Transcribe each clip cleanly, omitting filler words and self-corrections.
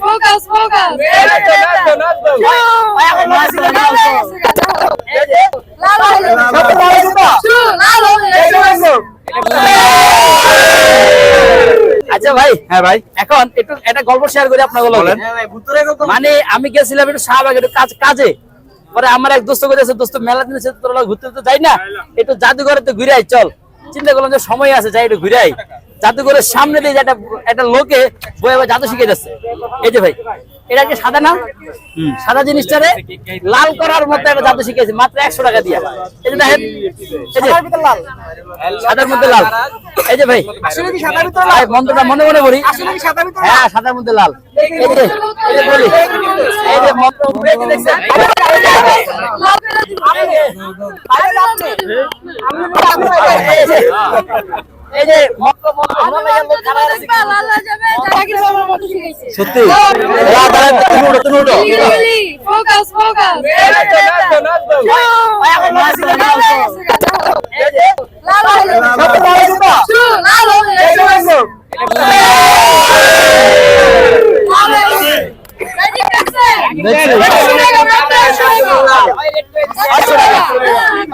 Focus focus আচ্ছা ভাই, হ্যাঁ ভাই, এখন একটু একটা গল্প শেয়ার করি আপনাকে। মানে আমি গেছিলাম একটু শাহবাগ একটু কাজে, পরে আমার এক দোস্ত করেছে, দোস্ত মেলা দিন তোরা ঘুরতে তো যাই না, একটু জাদুঘরে তো ঘুরে আই চল। চিন্তা করলাম যে সময় আছে, যাই একটু ঘুরে আই। জাদুঘরের সামনে দিয়ে একটা লোকে বই জাদু শিখে যাচ্ছে। এই যে ভাই, এটা কি সাদা না? সাদা জিনিসটারে লাল করার মতো একটা জাদু শিখেছে মাত্র 100 টাকা দিয়া। এই যে দেখেন, এই যে সাদার মধ্যে লাল। এই যে ভাই, আসলে কি সাদার ভিতরে লাল? মন্ত্রটা মনে মনে বলি। আসলে কি সাদার ভিতরে? হ্যাঁ, সাদার মধ্যে লাল। এই যে বলি, এই যে মন্ত্র দেখছেন? এই যে মন্ত্র সত্যি ফোকাস ফোকাস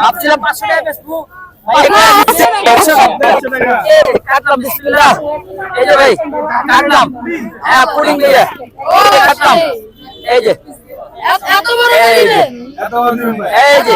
ভাবছিলাম 500 টাকা বেচবো, কাটলাম। বিসমিল্লাহ। এই যে ভাই কাটলাম, হ্যাঁ পুডিং দিয়ে কাটলাম। এই যে এত বড় দিবেন? এই যে